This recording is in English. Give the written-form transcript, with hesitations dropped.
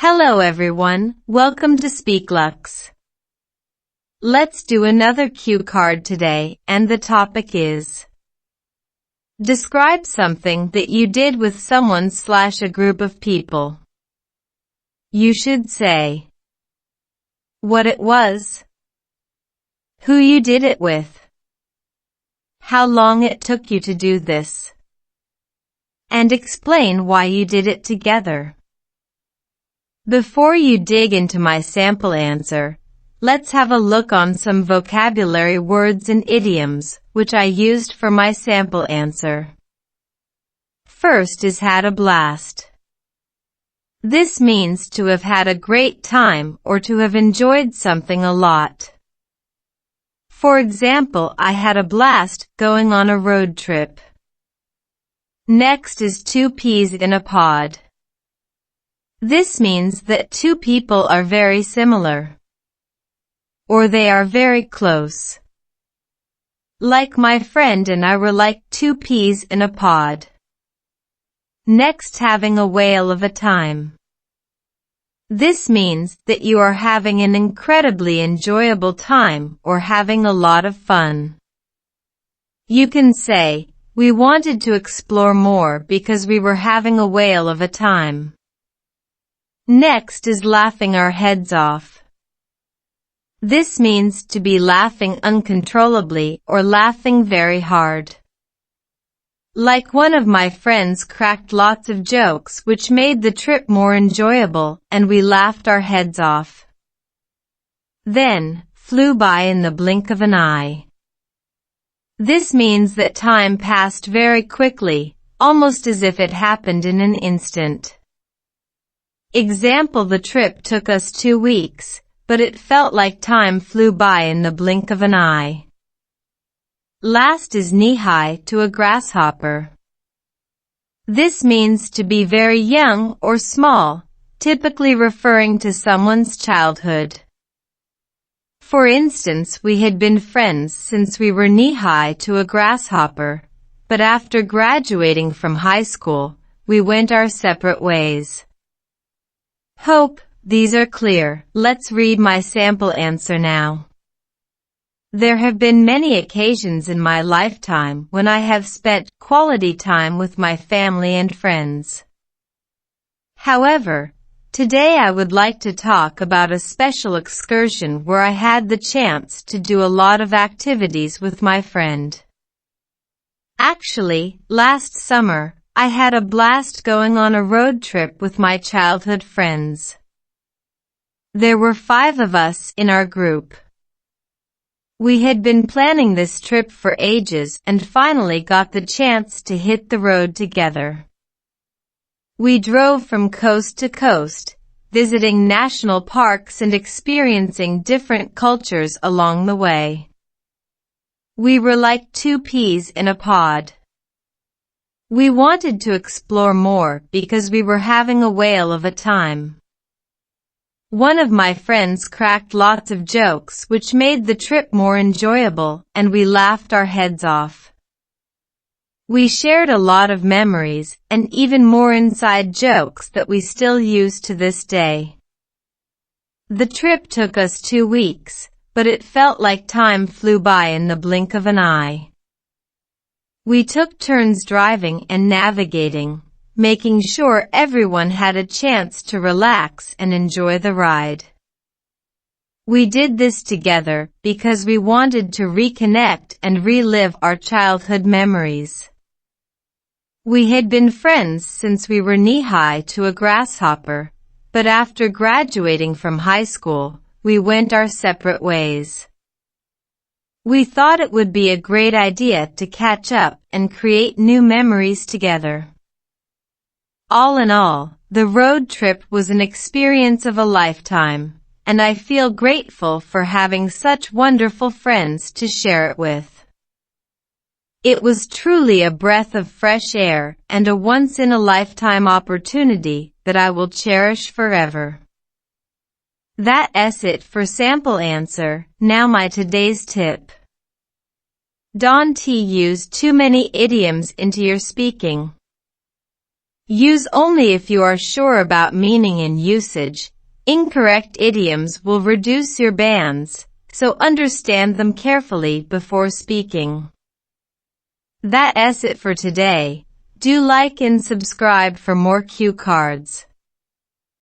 Hello everyone, welcome to SpeakLux. Let's do another cue card today, and the topic is: describe something that you did with someone/a group of people. You should say what it was, who you did it with, how long it took you to do this, and explain why you did it together. Before you dig into my sample answer, let's have a look on some vocabulary words and idioms, which I used for my sample answer. First is had a blast. This means to have had a great time or to have enjoyed something a lot. For example, I had a blast going on a road trip. Next is two peas in a pod. This means that two people are very similar, or they are very close. Like my friend and I were like two peas in a pod. Next, having a whale of a time. This means that you are having an incredibly enjoyable time or having a lot of fun. You can say, we wanted to explore more because we were having a whale of a time. Next is laughing our heads off. This means to be laughing uncontrollably or laughing very hard. Like one of my friends cracked lots of jokes which made the trip more enjoyable and we laughed our heads off. Then, flew by in the blink of an eye. This means that time passed very quickly, almost as if it happened in an instant. Example: the trip took us 2 weeks, but it felt like time flew by in the blink of an eye. Last is knee-high to a grasshopper. This means to be very young or small, typically referring to someone's childhood. For instance, we had been friends since we were knee-high to a grasshopper, but after graduating from high school, we went our separate ways. Hope these are clear. Let's read my sample answer now. There have been many occasions in my lifetime when I have spent quality time with my family and friends. However, today I would like to talk about a special excursion where I had the chance to do a lot of activities with my friend. Actually, last summer, I had a blast going on a road trip with my childhood friends. There were 5 of us in our group. We had been planning this trip for ages and finally got the chance to hit the road together. We drove from coast to coast, visiting national parks and experiencing different cultures along the way. We were like two peas in a pod. We wanted to explore more because we were having a whale of a time. One of my friends cracked lots of jokes which made the trip more enjoyable, and we laughed our heads off. We shared a lot of memories, and even more inside jokes that we still use to this day. The trip took us 2 weeks, but it felt like time flew by in the blink of an eye. We took turns driving and navigating, making sure everyone had a chance to relax and enjoy the ride. We did this together because we wanted to reconnect and relive our childhood memories. We had been friends since we were knee-high to a grasshopper, but after graduating from high school, we went our separate ways. We thought it would be a great idea to catch up and create new memories together. All in all, the road trip was an experience of a lifetime, and I feel grateful for having such wonderful friends to share it with. It was truly a breath of fresh air and a once-in-a-lifetime opportunity that I will cherish forever. That's it for sample answer. Now my today's tip. Don't use too many idioms into your speaking. Use only if you are sure about meaning and usage. Incorrect idioms will reduce your bands, so understand them carefully before speaking. That's it for today. Do like and subscribe for more cue cards.